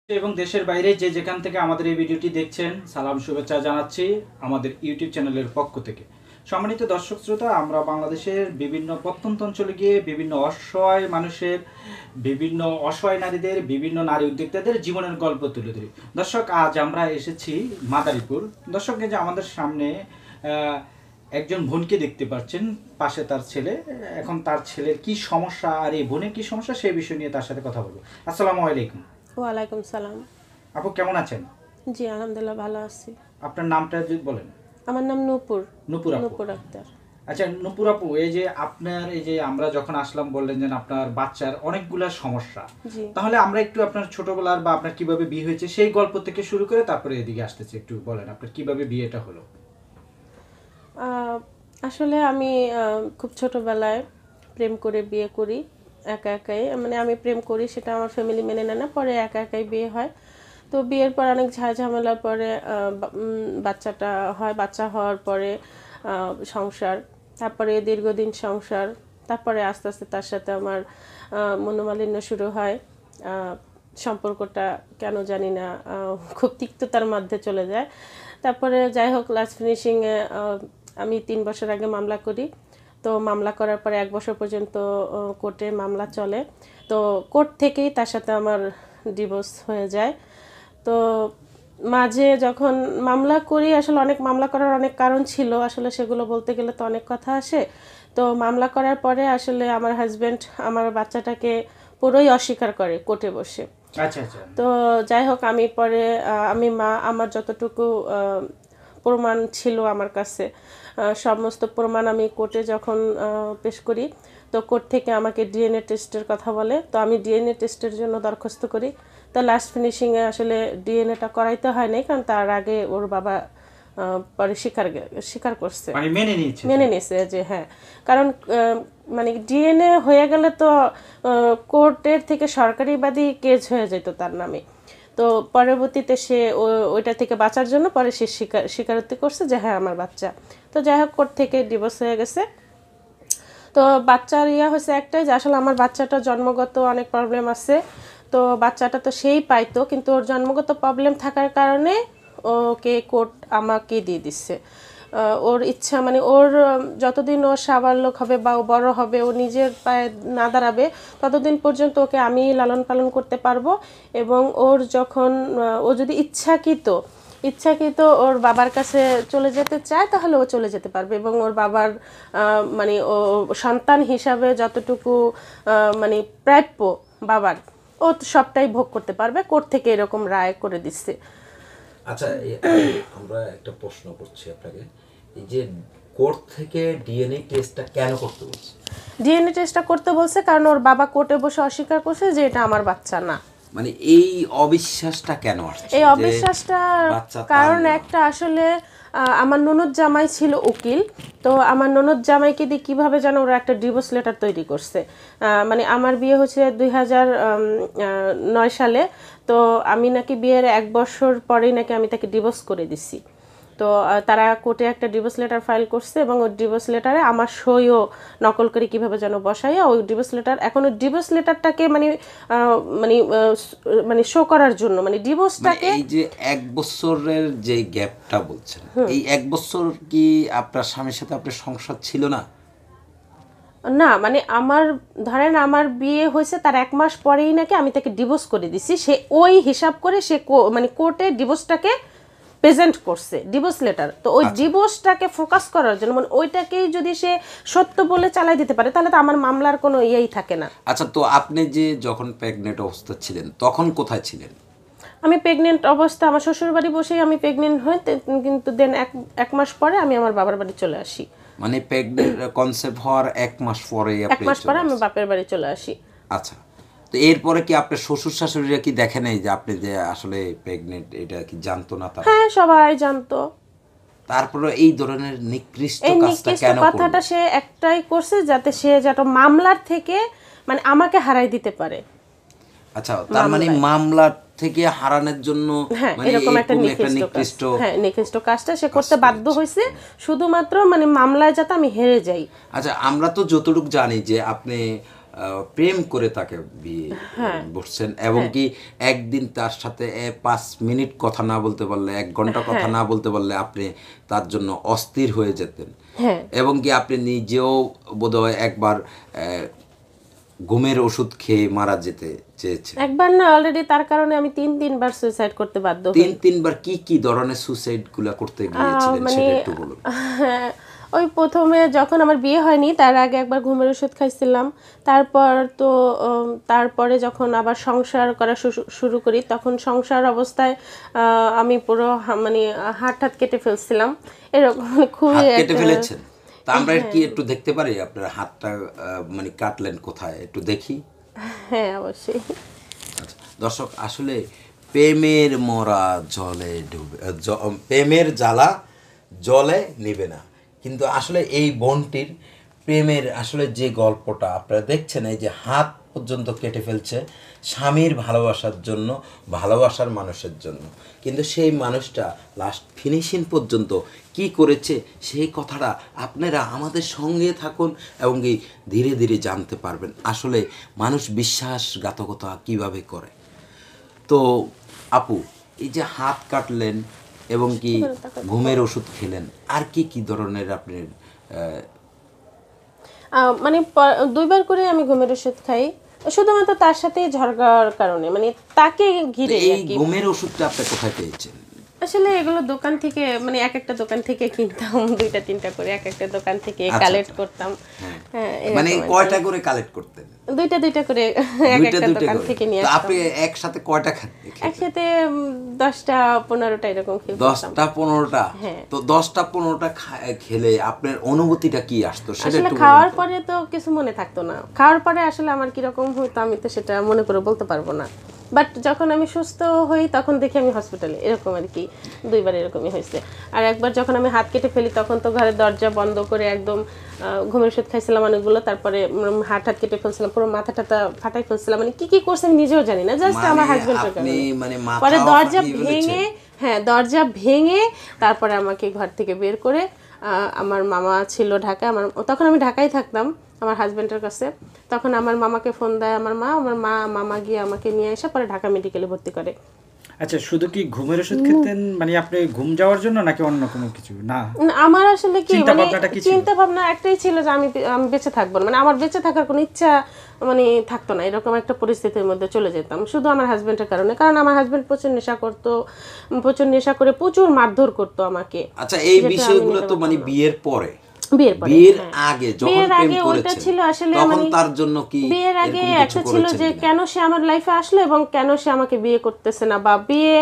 এবং দেশের বাইরে যে যেখান থেকে আমাদের এই ভিডিওটি দেখছেন সালাম শুভেচ্ছা জানাচ্ছি আমাদের ইউটিউব চ্যানেলের পক্ষ থেকে। সম্মানিত দর্শক শ্রোতা, আমরা বাংলাদেশের বিভিন্ন প্রত্যন্ত অঞ্চলে গিয়ে বিভিন্ন অসহায় মানুষের, বিভিন্ন অসহায় নারীদের, বিভিন্ন নারী উদ্যোক্তাদের জীবনের গল্প তুলে ধরি। দর্শক, আজ আমরা এসেছি মাদারীপুর। দর্শক, যে আমাদের সামনে একজন বোনকে দেখতে পাচ্ছেন, পাশে তার ছেলে। এখন তার ছেলের কি সমস্যা আর এই বোনের কি সমস্যা সেই বিষয় নিয়ে তার সাথে কথা বলবো। আসসালামু আলাইকুম। ওয়ালাইকুম সালাম। আপু কেমন আছেন? জি আলহামদুলিল্লাহ ভালো আছি। আপনার নামটা যদি বলেন। আমার নাম নূপুর। নূপুর আপু। নূপুর আক্তার। আচ্ছা নূপুর আপু, এই যে আপনার এই যে আমরা যখন আসলাম বললেন যে আপনার বাচ্চার অনেকগুলা সমস্যা, তাহলে আমরা একটু আপনার ছোটবেলার বা আপনার কিভাবে বিয়ে হয়েছে সেই গল্প থেকে শুরু করে তারপরে এদিকে আসতেছি, একটু বলেন আপনার কিভাবে বিয়েটা হলো। আসলে আমি খুব ছোটবেলায় প্রেম করে বিয়ে করি, একা একাই। মানে আমি প্রেম করি, সেটা আমার ফ্যামিলি মেনে নেয় না, পরে একা একাই বিয়ে হয়। তো বিয়ের পর অনেক ঝামেলার পরে বাচ্চাটা হয়। বাচ্চা হওয়ার পরে সংসার, তারপরে দীর্ঘদিন সংসার, তারপরে আস্তে আস্তে তার সাথে আমার মনোমালিন্য শুরু হয়। সম্পর্কটা কেন জানি না খুব তিক্ততার মধ্যে চলে যায়। তারপরে যাই হোক, লাস্ট ফিনিশিংয়ে আমি 3 বছর আগে মামলা করি। তো মামলা করার পরে 1 বছর পর্যন্ত কোর্টে মামলা চলে। তো কোর্ট থেকেই তার সাথে আমার ডিভোর্স হয়ে যায়। তো মাঝে যখন মামলা করি, আসলে অনেক মামলা করার অনেক কারণ ছিল, আসলে সেগুলো বলতে গেলে তো অনেক কথা আসে। তো মামলা করার পরে আসলে আমার হাজব্যান্ড আমার বাচ্চাটাকে পুরোই অস্বীকার করে কোর্টে বসে। আচ্ছা আচ্ছা। তো যাই হোক, আমি পরে আমি আমার যতটুকু প্রমাণ ছিল আমার কাছে, সমস্ত প্রমাণ আমি কোর্টে যখন পেশ করি, তো কোর্ট থেকে আমাকে ডিএনএ টেস্টের কথা বলে। তো আমি ডিএনএ টেস্টের জন্য দরখাস্ত করি। তো লাস্ট ফিনিশিংয়ে আসলে ডিএনএটা করাইতে হয় নাই, কারণ তার আগে ওর বাবা পরে স্বীকার করছে, মেনে নিয়েছে যে হ্যাঁ। কারণ মানে ডিএনএ হয়ে গেলে তো কোর্টের থেকে সরকারি বাদী কেস হয়ে যেত তার নামে। তো পরবর্তীতে সে ওইটা থেকে বাঁচার জন্য পরে সে স্বীকারোক্তি করছে যে হ্যাঁ আমার বাচ্চা। তো যাই হোক, কোর্ট থেকে ডিভোর্স হয়ে গেছে। তো বাচ্চার হয়েছে একটাই যে আসলে আমার বাচ্চাটা জন্মগত অনেক প্রবলেম আছে। তো বাচ্চাটা তো সেই পাইতো, কিন্তু ওর জন্মগত প্রবলেম থাকার কারণে ওকে কোর্ট আমাকে দিয়ে দিচ্ছে। ওর ইচ্ছা, মানে ওর যতদিন ও সাবালক হবে বা ও বড় হবে, ও নিজের পায়ে না দাঁড়াবে, ততদিন পর্যন্ত ওকে আমি লালন পালন করতে পারবো। এবং ওর যখন ও যদি ইচ্ছাকৃত ওর বাবার কাছে চলে যেতে চায়, তাহলে ও চলে যেতে পারবে। এবং ওর বাবার মানে ও সন্তান হিসাবে যতটুকু মানে প্রাপ্য বাবার, ও সবটাই ভোগ করতে পারবে। কোর্ট থেকে এরকম রায় করে দিচ্ছে। আচ্ছা, আমরা একটা প্রশ্ন করছি আপনাকে, এই যে কোর্ট থেকে ডিএনএ টেস্টটা কেন করতে বলছে? ডিএনএ টেস্টটা করতে বলছে কারণ ওর বাবা কোর্টে বসে অস্বীকার করছে যে এটা আমার বাচ্চা না। মানে এই অবিশ্বাসটা কেন আসছে? এই অবিশ্বাসটা কারণ একটা, আসলে আমার ননদ জামাই ছিল উকিল। তো আমার ননদ জামাইকে দিয়ে কীভাবে যেন ওরা একটা ডিভোর্স লেটার তৈরি করছে। মানে আমার বিয়ে হচ্ছে 2009 সালে। তো আমি নাকি বিয়ের 1 বছর পরেই নাকি আমি তাকে ডিভোর্স করে দিছি। তো তারা কোর্টে একটা ডিভোর্স লেটার ফাইল করছে, এবং ওই ডিভোর্স লেটারে আমার সইও নকল করে কীভাবে যেন বসাইয়া ওই ডিভোর্স লেটার, এখন ওই ডিভোর্স লেটারটাকে মানে মানে মানে শো করার জন্য, মানে ডিভোর্সটাকে, এই যে 1 বছরের যে গ্যাপটা বলছেন, এই 1 বছর কি আপনার স্বামীর সাথে আপনার সংসার ছিল না? না, মানে আমার ধরেন আমার বিয়ে হয়েছে তার 1 মাস পরেই নাকি আমি তাকে ডিভোর্স করে দিছি। সে ওই হিসাব করে সে মানে কোর্টে ডিভোর্সটাকে প্রেজেন্ট করছে, ডিভোর্স লেটার। তো ওই ডিভোর্সটাকে ফোকাস করার জন্য, মানে ওইটাকেই যদি সে সত্য বলে চালাই দিতে পারে, তাহলে তো আমার মামলার কোনো ইয়েই থাকে না। আচ্ছা, তো আপনি যে যখন প্রেগনেন্ট অবস্থা ছিলেন তখন কোথায় ছিলেন? আমি প্রেগনেন্ট অবস্থা আমার শ্বশুর বাড়ি বসেই আমি প্রেগনেন্ট হই, কিন্তু দেন এক মাস পরে আমি আমার বাবার বাড়ি চলে আসি। মানে প্রেগনেন্ট কনসেপ্ট হওয়ার 1 মাস পরে এক মাস পরে আমি বাপের বাড়ি চলে আসি। আচ্ছা, তো এরপরে কি আপনার শ্বশুর শাশুড়িরা কি দেখে নাই যে আপনি যে আসলে প্রেগনেন্ট, এটা কি জানতো না তারা? হ্যাঁ, সবাই জানতো। তারপরে এই ধরনের নিকৃষ্ট কাজটা কেন করলো? কথাটা সে একটাই করছে, যাতে সে যত মামলার থেকে মানে আমাকে হারাই দিতে পারে। আচ্ছা, তার মানে মামলা থেকে হারানোর জন্য মানে এরকম একটা নিকৃষ্ট কাজটা সে করতে বাধ্য হয়েছে, শুধুমাত্র মানে মামলায় যাতে আমি হেরে যাই। আচ্ছা, আমরা তো যতটুকু জানি যে আপনি প্রেম করে তাকে বিয়ে বসছেন এবং কি একদিন তার সাথে 5 মিনিট কথা না বলতে পারলে, 1 ঘন্টা কথা না বলতে পারলে আপনি তার জন্য অস্থির হয়ে যেতেন এবং কি আপনি নিজেও বোধহয় একবার ঘুমের ওষুধ খেয়ে মারা যেতে চেয়েছেন। একবার না, অলরেডি তার কারণে আমি 3-3 বার সুইসাইড করতে বাধ্য হই। 3 বার কি ধরনের সুইসাইড গুলা করতে গিয়েছিলেন সেটা একটু বলুন। ওই প্রথমে যখন আমার বিয়ে হয়নি তার আগে একবার ঘুমের ওষুধ খাইছিলাম, তারপর তো তারপরে যখন আবার সংসার করা শুরু করি তখন সংসার অবস্থায় আমি পুরো মানে হাত কেটে ফেলছিলাম, এরকম খুবই কেটে ফেলেছেন। তা আমরা কি একটু দেখতে পারি আপনার হাতটা মানে কাটলেন কোথায়, একটু দেখি? হ্যাঁ অবশ্যই। আচ্ছা দর্শক, আসলে প্রেমের মরা জলে ডুবে, প্রেমের জ্বালা জলে নিবে না, কিন্তু আসলে এই বোনটির প্রেমের আসলে যে গল্পটা আপনারা দেখছেন, এই যে হাত পর্যন্ত কেটে ফেলছে স্বামীর ভালোবাসার জন্য, ভালোবাসার মানুষের জন্য, কিন্তু সেই মানুষটা লাস্ট ফিনিশিং পর্যন্ত কি করেছে সেই কথাটা আপনারা আমাদের সঙ্গে থাকুন এবং কি ধীরে ধীরে জানতে পারবেন আসলে মানুষ বিশ্বাসঘাতকতা কিভাবে করে। তো আপু, এই যে হাত কাটলেন এবং কি ঘুমের ওষুধ খেলেন, আর কি ধরনের আপনার মানে 2বার করে আমি ঘুমের ওষুধ খাই, শুধুমাত্র তার সাথে ঝগড়ার কারণে, মানে তাকে ঘিরে। এই ঘুমের ওষুধটা আপনি কোথায় পেয়েছেন? আসলে এগুলো দোকান থেকে, মানে এক একটা দোকান থেকে কিনতাম, 2টা-3টা করে এক একটা দোকান থেকে কালেক্ট করতাম। হ্যাঁ, মানে কয়টা করে কালেক্ট করতেন? 2টা করে এক একটা দোকান থেকে নিয়ে আসতাম। আপনি একসাথে কয়টা খেতেন? একসাথে 10টা-15টা এরকম খেতাম। 10টা-15টা? তো 10টা-15টা খেলে আপনার অনুভূতিটা কি আসতো সেটা আসলে একটু খাওয়ার পরে তো কিছু মনে থাকতো না, খাওয়ার পরে আসলে আমার কিরকম হতো আমি তো সেটা মনে করে বলতে পারবো না, বাট যখন আমি সুস্থ হই তখন দেখি আমি হসপিটালে, এরকম আর কি। 2বার এরকমই হয়েছে। আর একবার যখন আমি হাত কেটে ফেলি তখন তো ঘরের দরজা বন্ধ করে একদম ঘুমের ওষুধ খাইছিলাম অনেকগুলো, তারপরে হাত কেটে ফেলছিলাম, পুরো মাথা টাথা ফাটাই ফেলছিলাম, মানে কি করছে আমি নিজেও জানি না, জাস্ট আমার হাজবেন্ডের কারণে। পরে দরজা ভেঙে, দরজা ভেঙে তারপরে আমাকে ঘর থেকে বের করে আমার মামা ছিল ঢাকা, তখন আমি ঢাকায় থাকতাম আমার হাজবেন্ডের কাছে, তখন আমার মামাকে ফোন দেয় আমার মামা গিয়ে আমাকে নিয়ে এসে পরে ঢাকা মেডিকেলে ভর্তি করে। আচ্ছা, শুধু কি ঘুমের ওষুধ খেতেন মানে আপনি ঘুম যাওয়ার জন্য, নাকি অন্য কোনো কিছু? না, আমার আসলে কি চিন্তা ভাবনা একটাই ছিল যে আমি বেঁচে থাকবো না, মানে আমার বেঁচে থাকার কোনো ইচ্ছা মানে থাকতো না, এরকম একটা পরিস্থিতির মধ্যে চলে যেতাম শুধু আমার হাজবেন্ডের কারণে, কারণ আমার হাজবেন্ড প্রচুর নেশা করতো, প্রচুর নেশা করে প্রচুর মারধর করতো আমাকে। আচ্ছা, এই বিষয়গুলো তো মানে বিয়ের পরে, বিয়ের আগে যখন প্রেম করেছেন তখন তার জন্য কি বিয়ের আগে একটা ছিল যে কেন সে আমার লাইফে আসলো এবং কেন সে আমাকে বিয়ে করতেছে না বা বিয়ে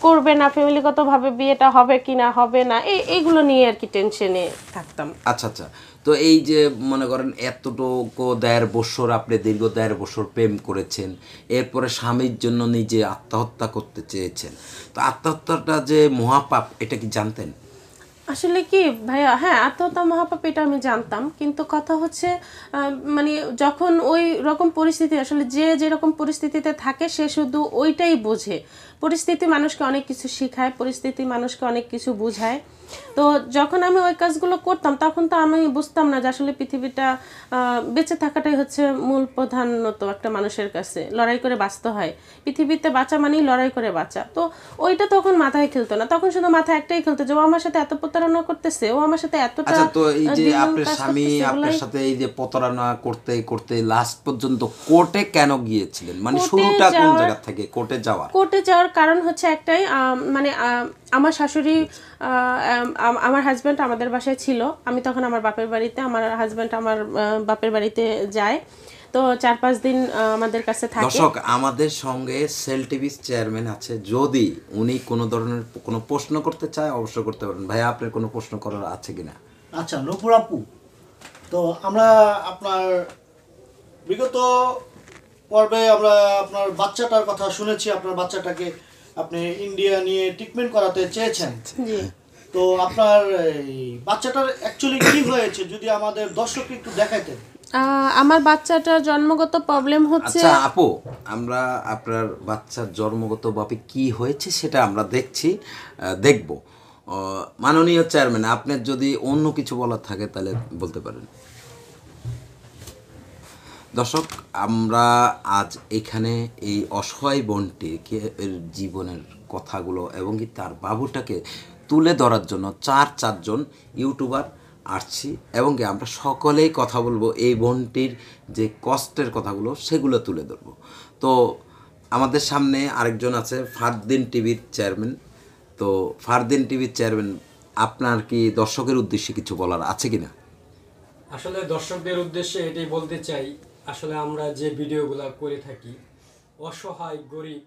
করবে না, ফ্যামিলিগত ভাবে বিয়েটা হবে কি না হবে না, এইগুলো নিয়ে আর কি টেনশনে থাকতাম। আচ্ছা আচ্ছা, তো এই যে মনে করেন এতটুকু 1.5 বছর আপনি দীর্ঘ 1.5 বছর প্রেম করেছেন, এরপরে স্বামীর জন্য নিজে আত্মহত্যা করতে চেয়েছেন, তো আত্মহত্যাটা যে মহাপাপ এটা কি জানতেন? আসলে কি ভাইয়া, হ্যাঁ আত্মহত্যা মহাপাপ এটা আমি জানতাম, কিন্তু কথা হচ্ছে মানে যখন ওই রকম পরিস্থিতি, আসলে যে যেরকম পরিস্থিতিতে থাকে সে শুধু ওইটাই বোঝে, পরিস্থিতি মানুষকে অনেক কিছু শেখায়, পরিস্থিতি মানুষকে অনেক কিছু বুঝায়। তো যখন আমি ওই কাজগুলো করতাম তখন তো আমি বুঝতাম না যে আসলে পৃথিবীটা বেঁচে থাকাটাই হচ্ছে মূল প্রধানত একটা মানুষের কাছে, লড়াই করে বাঁচতে হয়, পৃথিবীতে বাঁচা মানেই লড়াই করে বাঁচা। তো ওইটা তখন মাথায় খেলতো না, তখন শুধু মাথায় একটাই খেলতো যে ও আমার সাথে এত প্রতারণা করতেছে, ও আমার সাথে এতটা। আচ্ছা, তো এই যে আপনার স্বামী আপনার সাথে এই যে প্রতারণা করতে করতে লাস্ট পর্যন্ত কোর্টে কেন গিয়েছিলেন, মানে শুরুটা কোন জায়গা থেকে কোর্টে যাওয়ার কারণ হচ্ছে একটাই, মানে আমার শাশুড়ি, আমার হাজব্যান্ড আমাদের বাসায় ছিল, আমি তখন আমার বাপের বাড়িতে, আমার হাজব্যান্ড আমার বাপের বাড়িতে যায়, তো 4-5 দিন আমাদের কাছে থাকে। দর্শক, আমাদের সঙ্গে সেল টিভির চেয়ারম্যান আছে, যদি উনি কোনো ধরনের কোনো প্রশ্ন করতে চায় অবশ্যই করতে পারেন। ভাইয়া, আপনার কোনো প্রশ্ন করার আছে কিনা? আচ্ছা নূপুর আপু, তো আমরা আপনার বিগত পর্বে আমরা আপনার বাচ্চাটার কথা শুনেছি, আপনার বাচ্চাটাকে আপনি ইন্ডিয়া নিয়ে ট্রিটমেন্ট করাতে চেয়েছেন, তো আপনার এই বাচ্চাটার অ্যাকচুয়ালি কি হয়েছে যদি আমাদের দর্শককে একটু দেখাইতেন। আমার বাচ্চাটার জন্মগত প্রবলেম হচ্ছে। আচ্ছা আপু, আমরা আপনার বাচ্চার জন্মগতভাবে কি হয়েছে সেটা আমরা দেখব। মাননীয় চেয়ারম্যান, আপনার যদি অন্য কিছু বলার থাকে তাহলে বলতে পারেন। দর্শক, আমরা আজ এখানে এই অসহায় বোনটিকে এর জীবনের কথাগুলো এবং কি তার বাবুটাকে তুলে ধরার জন্য চারজন ইউটিউবার আসছি, এবং কি আমরা সকলেই কথা বলবো এই বোনটির যে কষ্টের কথাগুলো সেগুলো তুলে ধরবো। তো আমাদের সামনে আরেকজন আছে, ফারদিন টিভির চেয়ারম্যান। তো ফারদিন টিভির চেয়ারম্যান, আপনার কি দর্শকের উদ্দেশ্যে কিছু বলার আছে কি না? আসলে দর্শকদের উদ্দেশ্যে এটাই বলতে চাই, আসলে আমরা যে ভিডিওগুলো করে থাকি, অসহায় গরিব